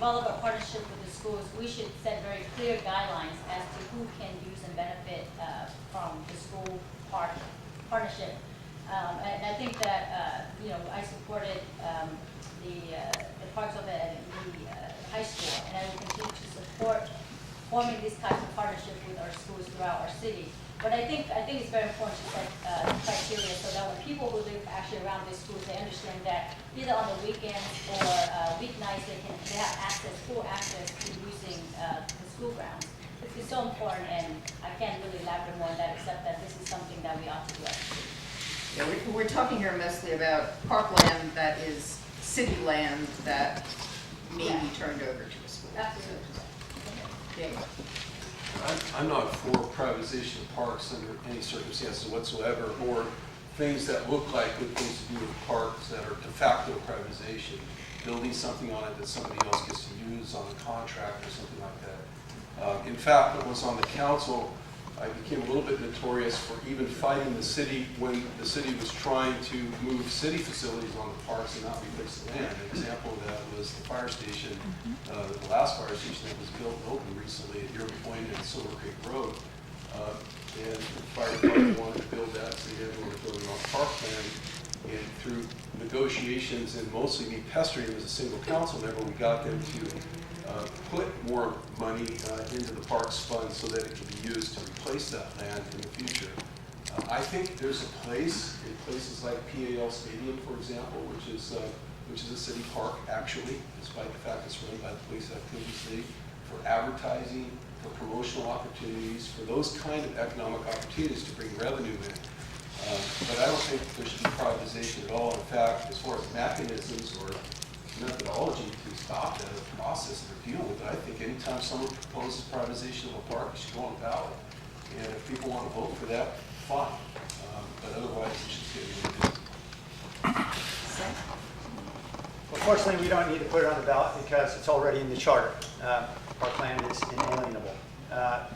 develop a partnership with the schools, we should set very clear guidelines as to who can use and benefit from the school partnership. And I think that, I supported the parts of it at the high school, and I will continue to support forming these types of partnerships with our schools throughout our city. But I think it's very important to set criteria so that when people who live actually around these schools, they understand that either on the weekends or weeknights, they have full access to using the school grounds. It's so important, and I can't really elaborate more on that except that this is something that we ought to do. Yeah, we're talking here mostly about parkland that is city land that may be turned over to the school. Absolutely. Yeah. I'm not for privatization of parks under any circumstances whatsoever, or things that look like good things to do with parks that are de facto privatization, building something on it that somebody else gets to use on a contract or something like that. In fact, when I was on the council, I became a little bit notorious for even fighting the city when the city was trying to move city facilities on the parks and not replace the land. An example of that was the fire station, the last fire station that was built and opened recently at Yerba Point and Silver Creek Road. And the fire department wanted to build that, so they didn't want to build it on parkland. And through negotiations and mostly me pestering them as a single council member, we got them to put more money into the parks fund so that it can be used to replace that land in the future. I think there's a place in places like PAL Stadium, for example, which is a city park actually, despite the fact it's run by the Police Activities League, for advertising, for promotional opportunities, for those kind of economic opportunities to bring revenue in. But I don't think there should be privatization at all. In fact, as far as mechanisms or methodology to stop that or process or deal with it, I think anytime someone proposes privatization of a park, it should go on the ballot. And if people want to vote for that, fine. But otherwise, it should stay the way it is. Well, fortunately, we don't need to put it on the ballot because it's already in the charter. Parkland is inalienable.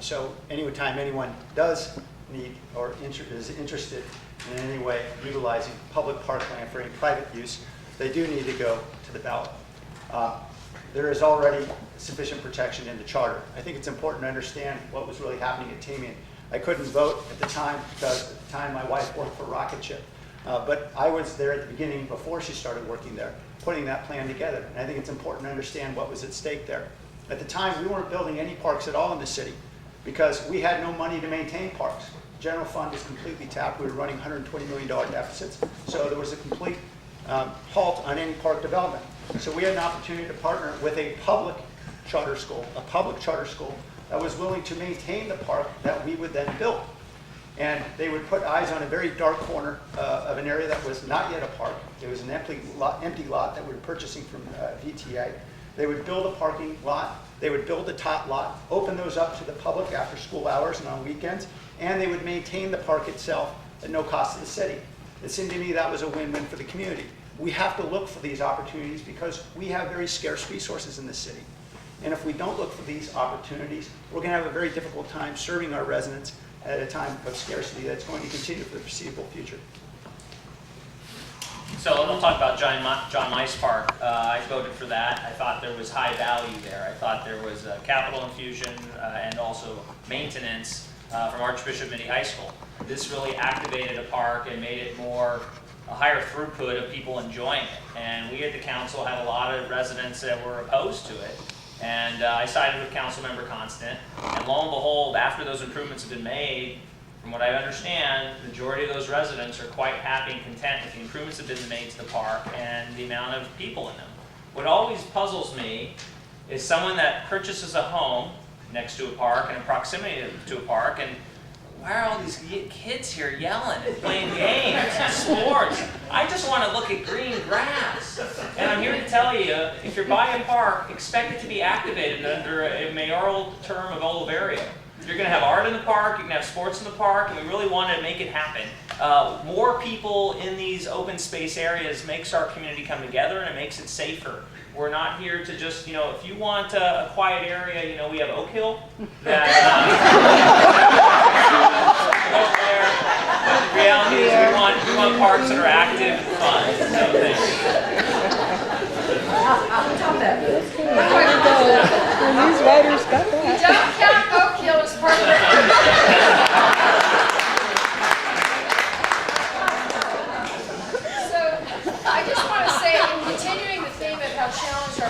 So anytime anyone does need or is interested in any way utilizing public parkland for any private use, they do need to go to the ballot. There is already sufficient protection in the charter. I think it's important to understand what was really happening at Tamian. I couldn't vote at the time because at the time my wife worked for Rocket Ship. But I was there at the beginning before she started working there, putting that plan together. And I think it's important to understand what was at stake there. At the time, we weren't building any parks at all in the city because we had no money to maintain parks. The general fund was completely tapped. We were running $120 million deficits. So there was a complete halt on any park development. So we had an opportunity to partner with a public charter school that was willing to maintain the park that we would then build. And they would put eyes on a very dark corner of an area that was not yet a park. It was an empty lot that we were purchasing from VTA. They would build a parking lot. They would build a top lot, open those up to the public after school hours and on weekends, and they would maintain the park itself at no cost to the city. It seemed to me that was a win-win for the community. We have to look for these opportunities because we have very scarce resources in this city. And if we don't look for these opportunities, we're going to have a very difficult time serving our residents at a time of scarcity that's going to continue for the foreseeable future. So we'll talk about John Mice Park. I voted for that. I thought there was high value there. I thought there was capital infusion and also maintenance from Archbishop Mitty High School. This really activated a park and made it a higher throughput of people enjoying it. And we at the council had a lot of residents that were opposed to it. And I sided with Councilmember Constant. And lo and behold, after those improvements have been made, from what I understand, the majority of those residents are quite happy and content with the improvements that have been made to the park and the amount of people in them. What always puzzles me is someone that purchases a home next to a park and in proximity to a park, and why are all these kids here yelling and playing games and sports? I just want to look at green grass. And I'm here to tell you, if you're buying a park, expect it to be activated under a mayoral term of Oliverio. You're going to have art in the park, you can have sports in the park, and we really want to make it happen. More people in these open space areas makes our community come together and it makes it safer. We're not here to just, if you want a quiet area, we have Oak Hill that over there. But the reality is we want parks that are active and fun. So thanks.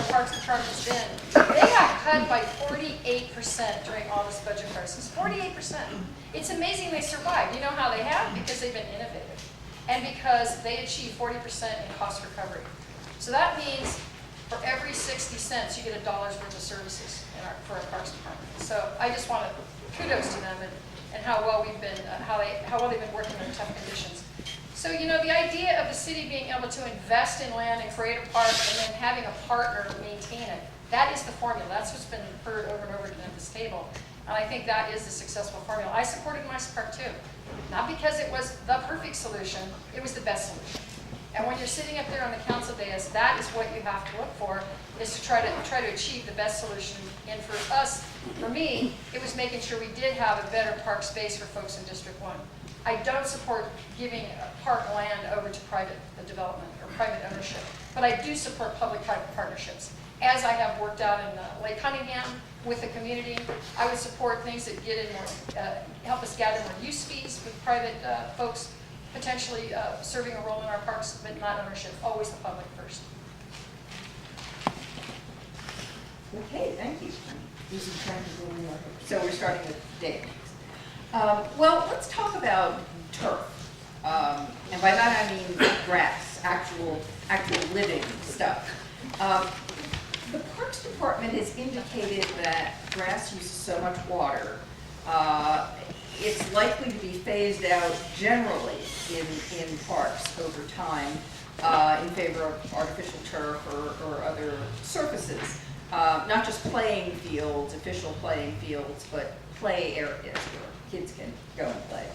our Parks Department's been, they got cut by 48% during all this budget crisis. 48%. It's amazing they survived. You know how they have? Because they've been innovative. And because they achieved 40% in cost recovery. So that means for every 60 cents, you get $1 worth of services for our Parks Department. So I just want to kudos to them and how well we've been, how well they've been working in tough conditions. So, you know, the idea of the city being able to invest in land and create a park and then having a partner maintain it, that is the formula. That's what's been heard over and over again at this table. And I think that is the successful formula. I supported Mice Park too. Not because it was the perfect solution, it was the best solution. And when you're sitting up there on the council dais, that is what you have to look for, is to try to achieve the best solution. And for us, for me, it was making sure we did have a better park space for folks in District 1. I don't support giving park land over to private development or private ownership, but I do support public-private partnerships. As I have worked out in Lake Cunningham with the community, I would support things that get in more, help us gather more use fees with private folks, potentially serving a role in our parks, but not ownership, always the public first. Okay, thank you. So we're starting with Dave. Well, let's talk about turf. And by that I mean grass, actual living stuff. The Parks Department has indicated that grass uses so much water, it's likely to be phased out generally in parks over time in favor of artificial turf or other surfaces. Not just playing fields, official playing fields, but play areas where kids can go and play.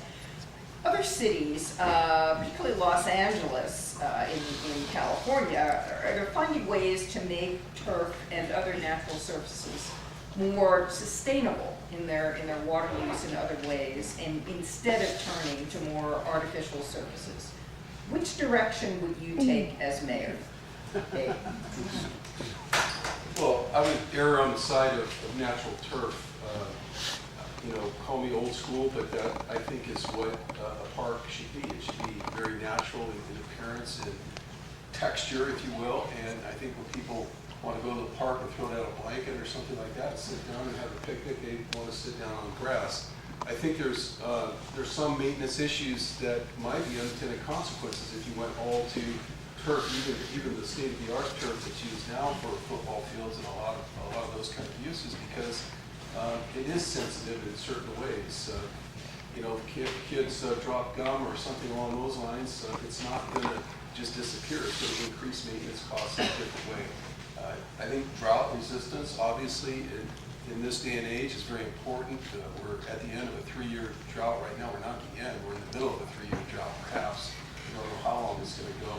Other cities, particularly Los Angeles in California, are finding ways to make turf and other natural surfaces more sustainable in their water use in other ways, and instead of turning to more artificial surfaces. Which direction would you take as mayor? Dave? Well, I would err on the side of natural turf. You know, call me old school, but that I think is what a park should be. It should be very natural in appearance and texture, if you will. And I think when people want to go to the park and throw down a blanket or something like that, sit down and have a picnic, they want to sit down on grass. I think there's some maintenance issues that might be unintended consequences if you went all to turf, even the state-of-the-art turf that's used now for football fields and a lot of those kind of uses, because it is sensitive in certain ways. You know, if kids drop gum or something along those lines, it's not going to just disappear. It's going to increase maintenance costs in a different way. I think drought resistance, obviously, in this day and age is very important. We're at the end of a 3-year drought right now. We're not at the end. We're in the middle of a 3-year drought, perhaps. We don't know how long it's going to go.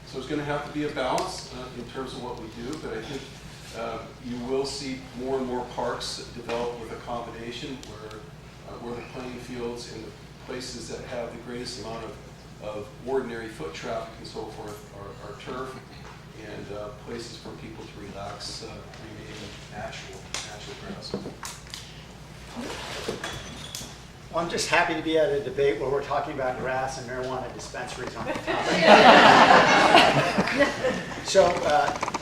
So it's going to have to be a balance in terms of what we do, but I think you will see more and more parks develop with a combination where the playing fields in the places that have the greatest amount of ordinary foot traffic and so forth are turf, and places for people to relax remain natural grass. Well, I'm just happy to be at a debate where we're talking about grass and marijuana dispensaries on the topic. So,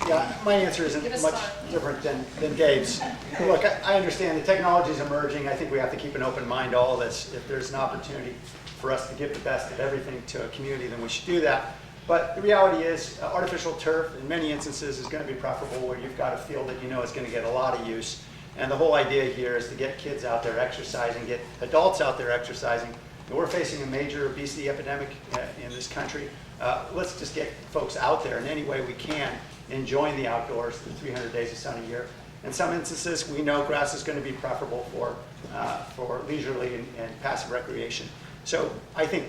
yeah, my answer isn't much different than Dave's. Look, I understand the technology is emerging. I think we have to keep an open mind to all of this. If there's an opportunity for us to give the best of everything to a community, then we should do that. But the reality is, artificial turf, in many instances, is going to be preferable where you've got a field that you know is going to get a lot of use. And the whole idea here is to get kids out there exercising, get adults out there exercising. And we're facing a major obesity epidemic in this country. Let's just get folks out there in any way we can, enjoying the outdoors the 300 days of sun a year. In some instances, we know grass is going to be preferable for leisurely and passive recreation. So I think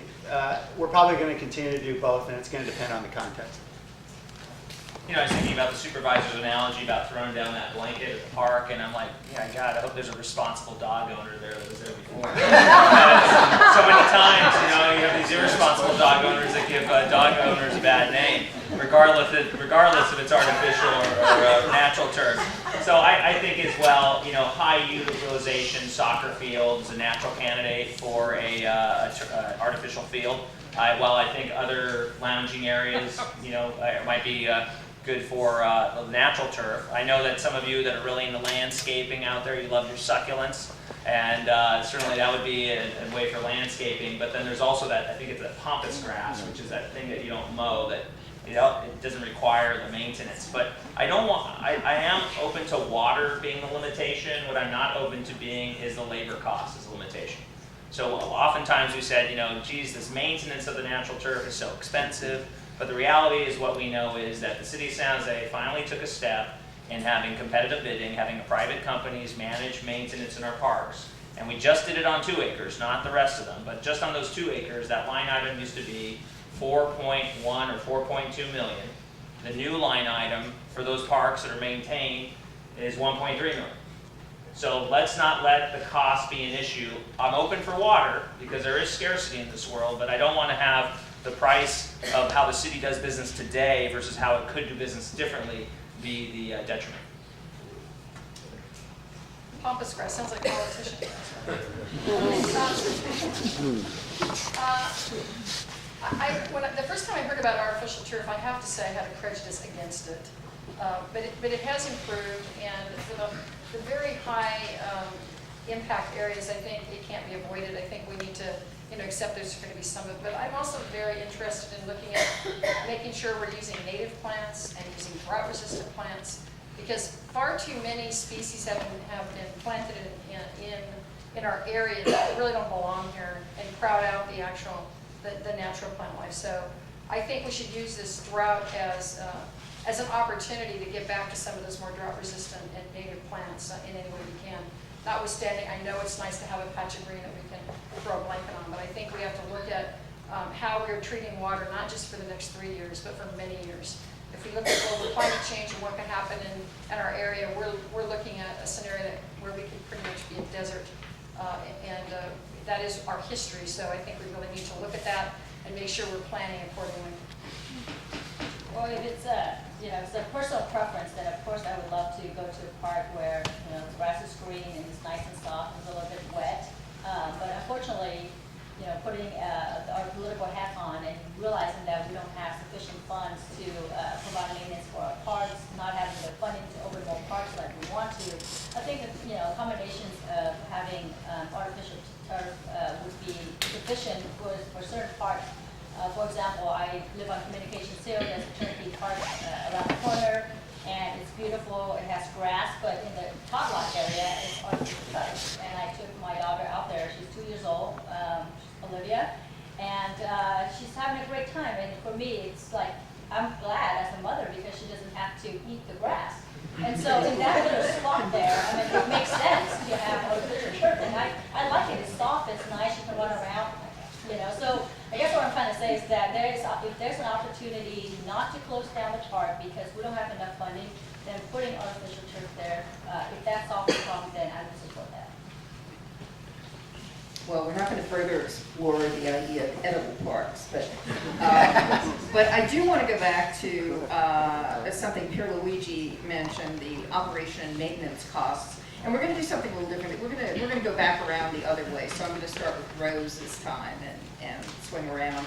we're probably going to continue to do both, and it's going to depend on the context. You know, I was thinking about the supervisor's analogy about throwing down that blanket at the park, and I'm like, yeah, God, I hope there's a responsible dog owner there that was there before. So many times, you know, you have these irresponsible dog owners that give dog owners a bad name, regardless of it's artificial or natural turf. So I think as well, you know, high utilization soccer field is a natural candidate for a artificial field. While I think other lounging areas, you know, might be good for the natural turf. I know that some of you that are really into landscaping out there, you love your succulents, and certainly that would be a way for landscaping. But then there's also that, I think it's that pampas grass, which is that thing that you don't mow, that it doesn't require the maintenance. But I am open to water being the limitation. What I'm not open to being is the labor cost as a limitation. So oftentimes we said, geez, this maintenance of the natural turf is so expensive. But the reality is, what we know is that the city of San Jose finally took a step in having competitive bidding, having private companies manage maintenance in our parks. And we just did it on 2 acres, not the rest of them, but just on those 2 acres, that line item used to be 4.1 or 4.2 million. The new line item for those parks that are maintained is 1.3 million. So let's not let the cost be an issue. I'm open for water because there is scarcity in this world, but I don't want to have the price of how the city does business today versus how it could do business differently be the detriment. Pampas grass, sounds like a politician. The first time I heard about artificial turf, I have to say I had a prejudice against it. But it has improved, and for the very high impact areas, I think it can't be avoided. I think we need to accept there's going to be some of it. But I'm also very interested in looking at making sure we're using native plants and using drought-resistant plants, because far too many species have been planted in our area that really don't belong here and crowd out the natural plant life. So I think we should use this drought as an opportunity to get back to some of those more drought-resistant and native plants in any way we can. Notwithstanding, I know it's nice to have a patch of green that we can throw a blanket on, but I think we have to look at how we're treating water, not just for the next 3 years, but for many years. If we look at global climate change and what can happen in our area, we're looking at a scenario where we can pretty much be a desert, and that is our history. So I think we really need to look at that and make sure we're planning accordingly. Well, if it's it's a personal preference, then of course I would love to go to a park where the grass is green and it's nice and soft and it's a little bit wet. But unfortunately, putting our political hat on and realizing that we don't have sufficient funds to provide maintenance for our parks, not having the funding to open more parks like we want to, I think that combinations of having artificial turf would be sufficient for certain parks. For example, I live on Communications Hill. There's a Turkey Park around the corner, and it's beautiful. It has grass, but in the tot lot area, it's artificial turf. And I took my daughter out there. She's 2 years old, Olivia, and she's having a great time. And for me, it's like I'm glad as a mother because she doesn't have to eat the grass. And so in that little spot there, I mean, it makes sense to have artificial turf. And I like it. It's soft. It's nice. You can run around. So I guess what I'm trying to say is that if there's an opportunity not to close down the park because we don't have enough funding, then putting artificial turf there, if that solves the problem, then I would support that. Well, we're not going to further explore the idea of edible parks, but I do want to go back to something Pierluigi mentioned, the operation and maintenance costs. And we're going to do something a little different. We're going to go back around the other way. So I'm going to start with Rose this time and swing around.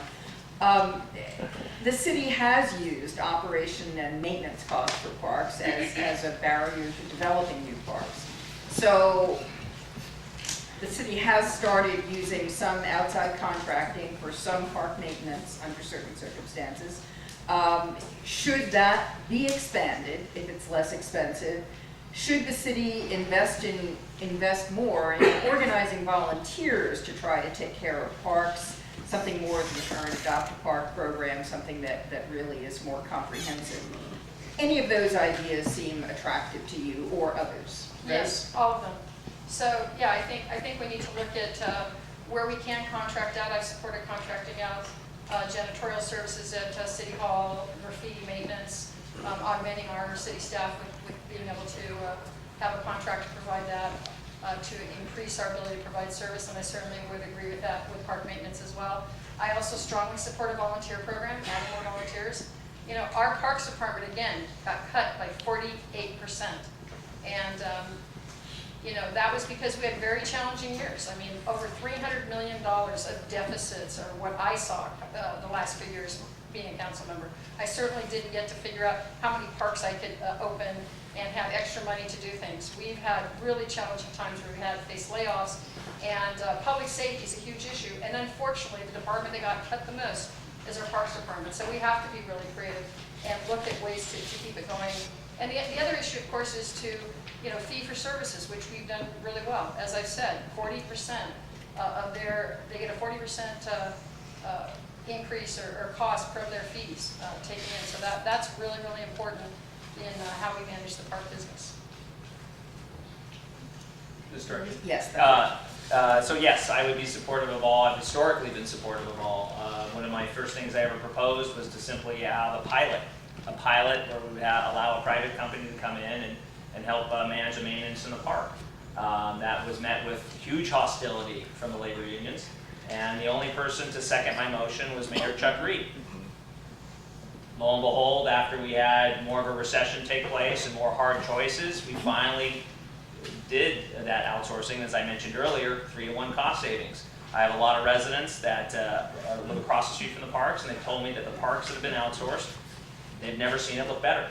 The city has used operation and maintenance costs for parks as a barrier to developing new parks. So the city has started using some outside contracting for some park maintenance under certain circumstances. Should that be expanded if it's less expensive? Should the city invest more in organizing volunteers to try to take care of parks, something more than the current Adopt a Park program, something that really is more comprehensive? Any of those ideas seem attractive to you or others? Yes, all of them. So yeah, I think we need to look at where we can contract out. I've supported contracting out janitorial services at City Hall, graffiti maintenance, augmenting our city staff with being able to have a contract to provide that, to increase our ability to provide service, and I certainly would agree with that with park maintenance as well. I also strongly support a volunteer program, adding more volunteers. Our Parks Department, again, got cut by 48%. And, that was because we had very challenging years. I mean, over $300 million of deficits are what I saw the last few years. being a council member. I certainly didn't get to figure out how many parks I could open and have extra money to do things. We've had really challenging times where we had faced layoffs, and public safety is a huge issue. And unfortunately, the department that got cut the most is our Parks Department. So we have to be really creative and look at ways to keep it going. And the other issue, of course, is to, fee for services, which we've done really well. As I've said, 40% they get a 40% increase or cost from their fees taken in. So that's really, really important in how we manage the park business. Mr. Yes. So yes, I would be supportive of all. I've historically been supportive of all. One of my first things I ever proposed was to simply have a pilot where we would allow a private company to come in and help manage the maintenance in the park. That was met with huge hostility from the labor unions, and the only person to second my motion was Mayor Chuck Reed. Lo and behold, after we had more of a recession take place and more hard choices, we finally did that outsourcing, as I mentioned earlier, 3-to-1 cost savings. I have a lot of residents that live across the street from the parks, and they've told me that the parks that have been outsourced, they've never seen it look better.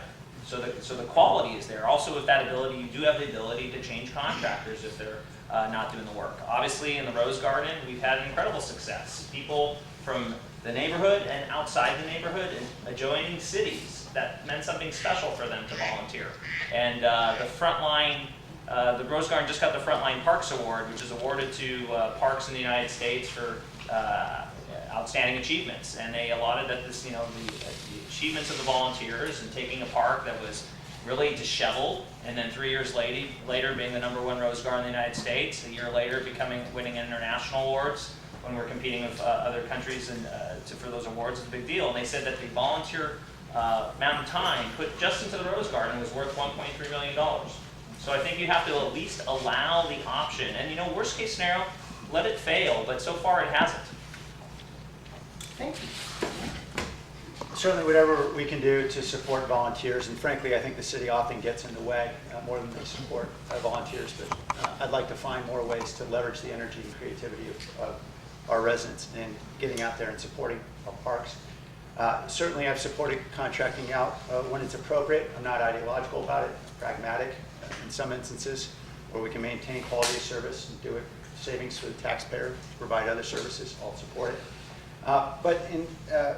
So the quality is there. Also with that ability, you do have the ability to change contractors if they're not doing the work. Obviously in the Rose Garden, we've had incredible success. People from the neighborhood and outside the neighborhood and adjoining cities, that meant something special for them to volunteer. And the Frontline, the Rose Garden just got the Frontline Parks Award, which is awarded to parks in the United States for outstanding achievements. And they allotted that this, the achievements of the volunteers and taking a park that was really disheveled, and then 3 years later being the #1 Rose Garden in the United States, a year later winning international awards when we're competing with other countries and for those awards is a big deal. And they said that the volunteer amount of time put just into the Rose Garden was worth $1.3 million. So I think you have to at least allow the option. And worst case scenario, let it fail, but so far it hasn't. Thank you. Certainly whatever we can do to support volunteers, and frankly, I think the city often gets in the way more than they support volunteers, but I'd like to find more ways to leverage the energy and creativity of our residents in getting out there and supporting our parks. Certainly I've supported contracting out when it's appropriate. I'm not ideological about it, I'm pragmatic in some instances where we can maintain quality of service and do it savings for the taxpayer to provide other services. I'll support it. But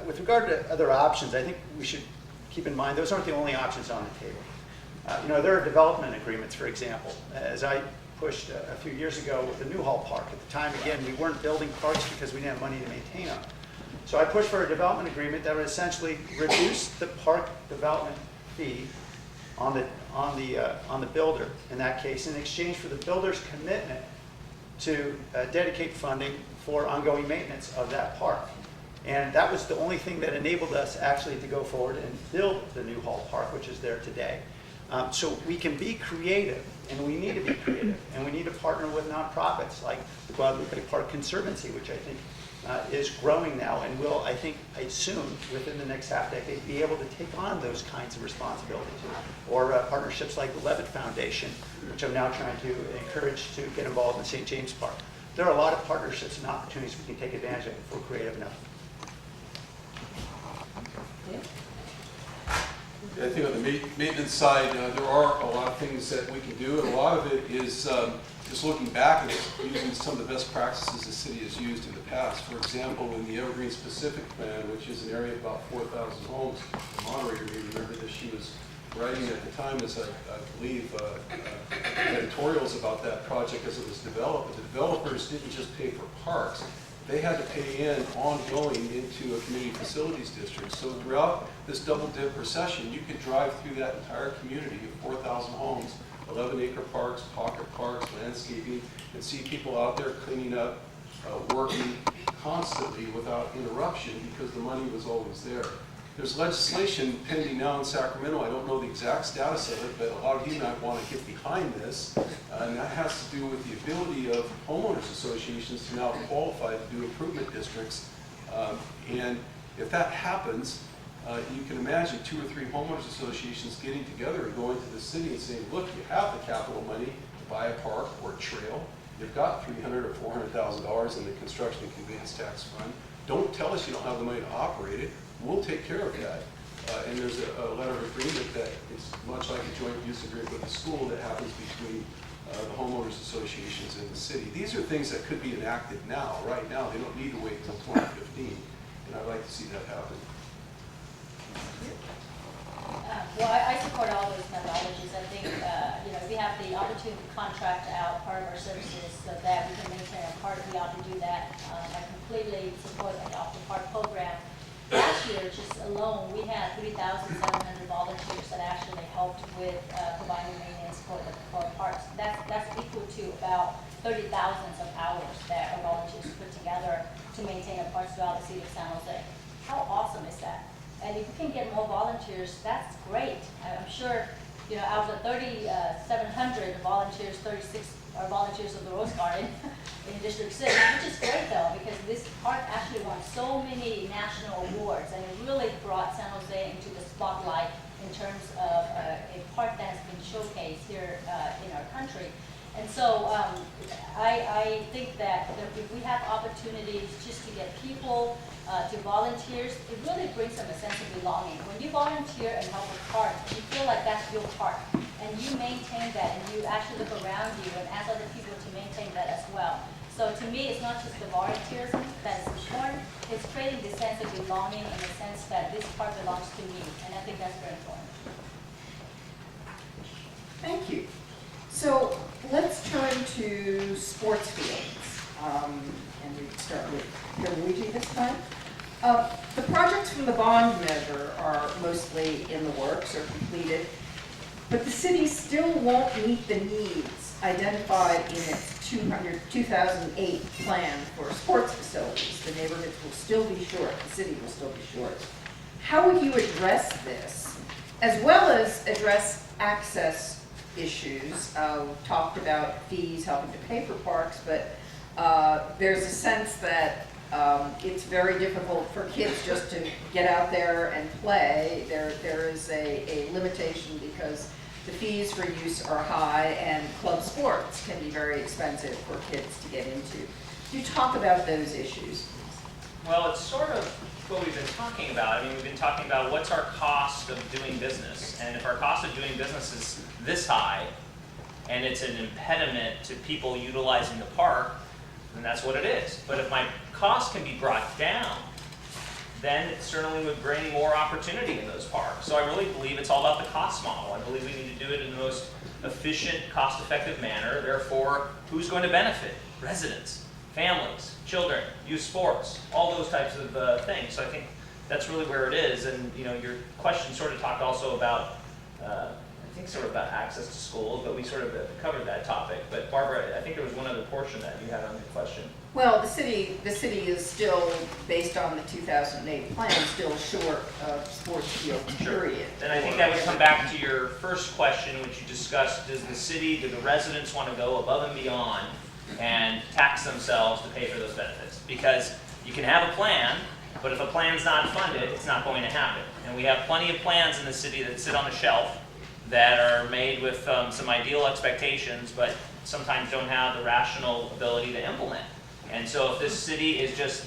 with regard to other options, I think we should keep in mind those aren't the only options on the table. There are development agreements, for example. As I pushed a few years ago with the Newhall Park. At the time, again, we weren't building parks because we didn't have money to maintain them. So I pushed for a development agreement that would essentially reduce the park development fee on the builder in that case, in exchange for the builder's commitment to dedicate funding for ongoing maintenance of that park. And that was the only thing that enabled us actually to go forward and build the Newhall Park, which is there today. So we can be creative, and we need to be creative, and we need to partner with nonprofits like the Guadalupe Park Conservancy, which I think is growing now and will, I think, soon, within the next half decade, be able to take on those kinds of responsibilities. Or partnerships like the Levitt Foundation, which I'm now trying to encourage to get involved in St. James Park. There are a lot of partnerships and opportunities we can take advantage of if we're creative enough. Yeah. I think on the maintenance side, there are a lot of things that we can do, and a lot of it is just looking back and using some of the best practices the city has used in the past. For example, in the Evergreen Pacific Plan, which is an area of about 4,000 homes, the moderator may remember that she was writing at the time, as I believe, editorials about that project as it was developed. But the developers didn't just pay for parks. They had to pay in ongoing into a community facilities district. So throughout this double dip recession, you could drive through that entire community of 4,000 homes, 11-acre parks, pocket parks, landscaping, and see people out there cleaning up, working constantly without interruption because the money was always there. There's legislation pending now in Sacramento. I don't know the exact status of it, but a lot of you might want to get behind this. And that has to do with the ability of homeowners associations to now qualify to do improvement districts. And if that happens, you can imagine 2 or 3 homeowners associations getting together and going to the city and saying, look, you have the capital money to buy a park or a trail. You've got $300,000 or $400,000 in the construction and conveyance tax fund. don't tell us you don't have the money to operate it, we'll take care of that. And there's a letter of agreement that is much like a joint use agreement with the school that happens between the homeowners associations and the city. These are things that could be enacted now, right now. They don't need to wait until 2015, and I'd like to see that happen. Well, I support all those methodologies. I think, if we have the opportunity to contract out part of our services so that we can maintain our park, we ought to do that. I completely support the off-the-park program. Last year, just alone, we had 3,700 volunteers that actually helped with providing maintenance for parks. That's equal to about 30,000 of hours that our volunteers put together to maintain our parks throughout the city of San Jose. How awesome is that? And if we can get more volunteers, that's great. I'm sure, out of the 3,700 volunteers, 36 are volunteers of the Rose Garden in District 6, which is great though, because this park actually won so many national awards, and it really brought San Jose into the spotlight in terms of a park that has been showcased here in our country. And so I think that if we have opportunities just to get people to volunteers, it really brings them a sense of belonging. When you volunteer and help a park, you feel like that's your park, and you maintain that, and you actually look around you and ask other people to maintain that as well. So to me, it's not just the volunteerism that is important, it's creating the sense of belonging in the sense that this park belongs to me, and I think that's very important. Thank you. So let's turn to sports fields, and we start with Luigi this time. The projects from the bond measure are mostly in the works or completed, but the city still won't meet the needs identified in its 2008 plan for sports facilities. The neighborhoods will still be short, the city will still be short. How will you address this, as well as address access issues? Talked about fees helping to pay for parks, but there's a sense that it's very difficult for kids just to get out there and play. There is a limitation because the fees for use are high, and club sports can be very expensive for kids to get into. Do you talk about those issues? Well, it's sort of what we've been talking about. I mean, we've been talking about what's our cost of doing business. And if our cost of doing business is this high, and it's an impediment to people utilizing the park, then that's what it is. But if my cost can be brought down, then it certainly would bring more opportunity in those parks. So I really believe it's all about the cost model. I believe we need to do it in the most efficient, cost-effective manner. Therefore, who's going to benefit? Residents, families, children, youth sports, all those types of things. So I think that's really where it is. And your question sort of talked also about, I think sort of about access to schools, but we sort of covered that topic. But Barbara, I think there was one other portion that you had on your question. Well, the city is still, based on the 2008 plan, still short of sports field, period. Then I think that would come back to your first question, which you discussed. Does the city, do the residents want to go above and beyond and tax themselves to pay for those benefits? Because you can have a plan, but if a plan's not funded, it's not going to happen. And we have plenty of plans in the city that sit on the shelf that are made with some ideal expectations, but sometimes don't have the rational ability to implement. And so if this city is just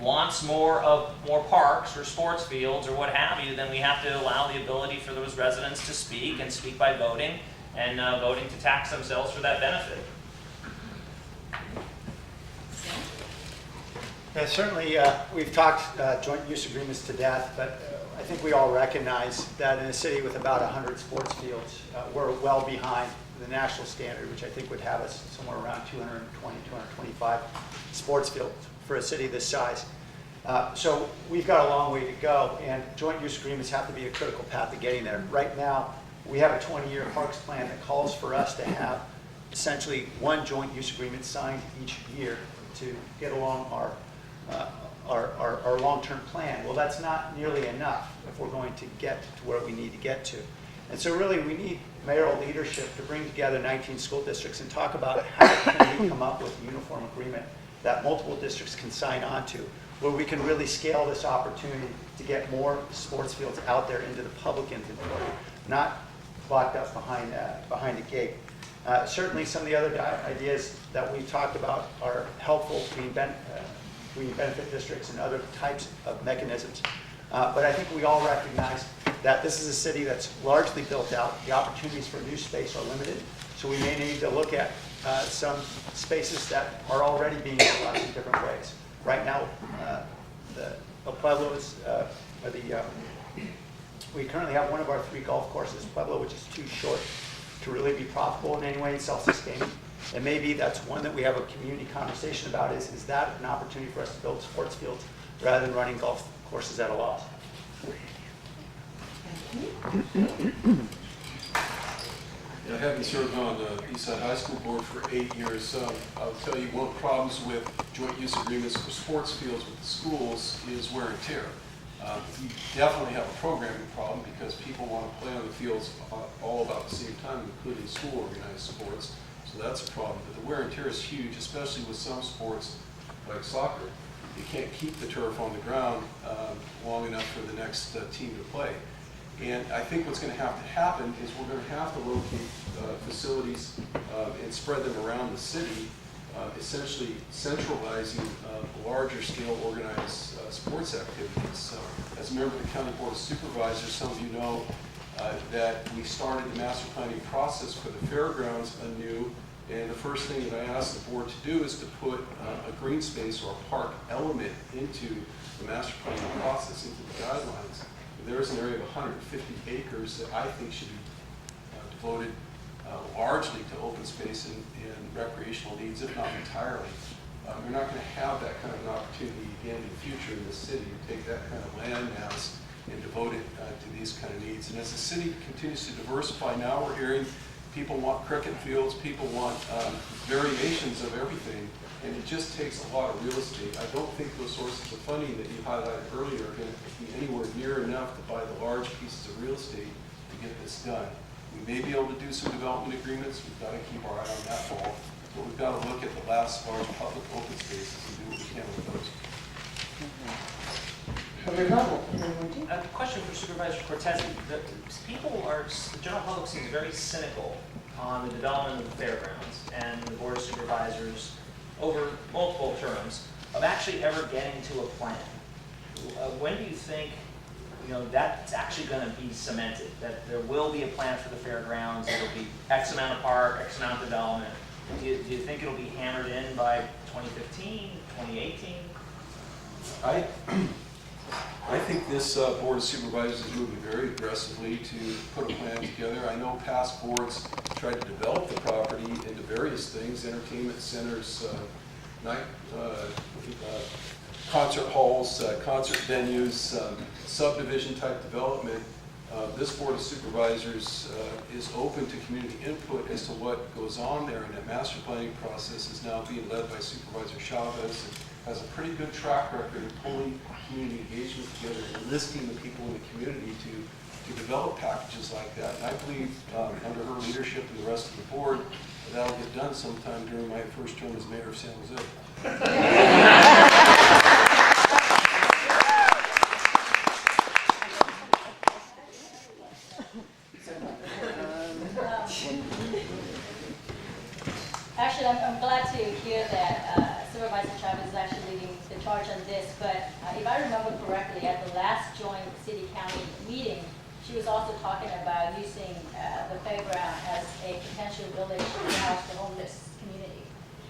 wants more parks or sports fields or what have you, then we have to allow the ability for those residents to speak and speak by voting, and voting to tax themselves for that benefit. Yeah, certainly, we've talked joint use agreements to death, but I think we all recognize that in a city with about 100 sports fields, we're well behind the national standard, which I think would have us somewhere around 220, 225 sports fields for a city this size. So we've got a long way to go, and joint use agreements have to be a critical path to getting there. Right now, we have a 20-year parks plan that calls for us to have essentially one joint use agreement signed each year to get along our long-term plan. Well, that's not nearly enough if we're going to get to where we need to get to. And so really we need mayoral leadership to bring together 19 school districts and talk about how can we come up with a uniform agreement that multiple districts can sign on to, where we can really scale this opportunity to get more sports fields out there into the public inventory, not locked up behind a gate. Certainly some of the other ideas that we've talked about are helpful, being community benefit districts and other types of mechanisms. But I think we all recognize that this is a city that's largely built out. The opportunities for new space are limited, so we may need to look at some spaces that are already being utilized in different ways. Right now, the Pueblo is, we currently have one of our 3 golf courses, Pueblo, which is too short to really be profitable in any way and self-sustaining. And maybe that's one that we have a community conversation about, is that an opportunity for us to build sports fields rather than running golf courses at a loss? Yeah, having served on the Eastside High School Board for 8 years, I'll tell you one of the problems with joint use agreements for sports fields with the schools is wear and tear. We definitely have a programming problem because people want to play on the fields all about the same time, including school-organized sports. So that's a problem. But the wear and tear is huge, especially with some sports like soccer. You can't keep the turf on the ground long enough for the next team to play. And I think what's going to have to happen is we're going to have to locate facilities and spread them around the city, essentially centralizing larger scale organized sports activities. So, as a member of the County Board of Supervisors, some of you know that we started the master planning process for the fairgrounds anew. And the first thing that I asked the board to do is to put a green space or a park element into the master planning process, into the guidelines. There's an area of 150 acres that I think should be devoted largely to open space and recreational needs, if not entirely. We're not going to have that kind of an opportunity again in the future in this city to take that kind of land mass and devote it to these kind of needs. And as the city continues to diversify, now we're hearing people want cricket fields, people want variations of everything, and it just takes a lot of real estate. I don't think those sources of funding that you highlighted earlier are going to be anywhere near enough to buy the large pieces of real estate to get this done. We may be able to do some development agreements. We've got to keep our eye on that ball. But we've got to look at the last large public open spaces and do what we can with those. A question for Supervisor Cortez. The general public seems very cynical on the development of the fairgrounds and the Board of Supervisors over multiple terms of actually ever getting to a plan. When do you think that's actually going to be cemented, that there will be a plan for the fairgrounds, there will be X amount of park, X amount of development? Do you think it'll be hammered in by 2015, 2018? I think this Board of Supervisors is moving very aggressively to put a plan together. I know past boards tried to develop the property into various things, entertainment centers, concert halls, concert venues, subdivision type development. This Board of Supervisors is open to community input as to what goes on there, and that master planning process is now being led by Supervisor Chavez, and has a pretty good track record of pulling community engagement together and enlisting the people in the community to develop packages like that. And I believe under her leadership and the rest of the board, that'll get done sometime during my first term as mayor of San Jose. Actually, I'm glad to hear that Supervisor Chavez is actually leading the charge on this, but if I remember correctly, at the last joint city-county meeting, she was also talking about using the fairground as a potential village to house the homeless community.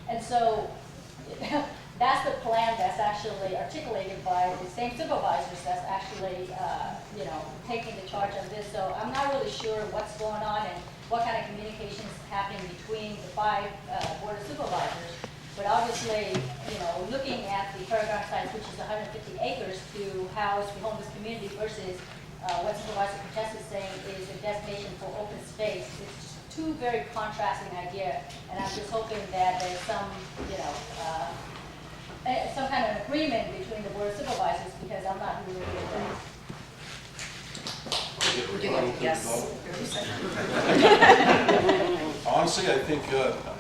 And so that's the plan that's actually articulated by the same supervisors that's actually, taking the charge on this. So I'm not really sure what's going on and what kind of communication is happening between the 5 Board of Supervisors. But obviously, looking at the fairground site, which is 150 acres to house the homeless community versus what Supervisor Cortez is saying is a destination for open space, it's just 2 very contrasting ideas. And I'm just hoping that there's some, some kind of agreement between the Board of Supervisors, because I'm not really good at that. Yes. Honestly, I think,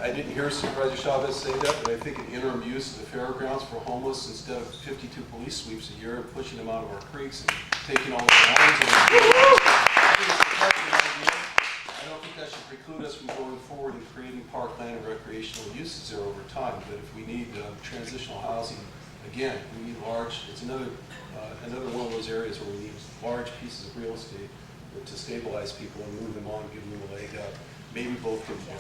I didn't hear Supervisor Chavez say that, but I think an interim use of the fairgrounds for homeless instead of 52 police sweeps a year and pushing them out of our creeks and taking all the lawns. I don't think that should preclude us from going forward and creating parkland and recreational uses there over time. But if we need transitional housing again, we need large, it's another one of those areas where we need large pieces of real estate to stabilize people and move them on, give them a leg up. Maybe both can be done.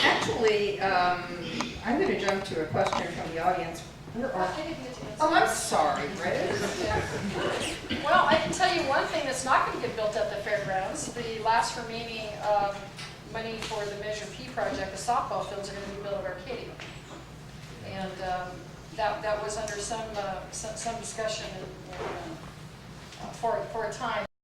Actually, I'm going to jump to a question from the audience. Where are? I didn't get to answer. Oh, I'm sorry, Riz. Well, I can tell you one thing that's not going to get built at the fairgrounds. The last remaining money for the Measure P project, the softball fields are going to be built at Arcadia. And that was under some discussion for a time.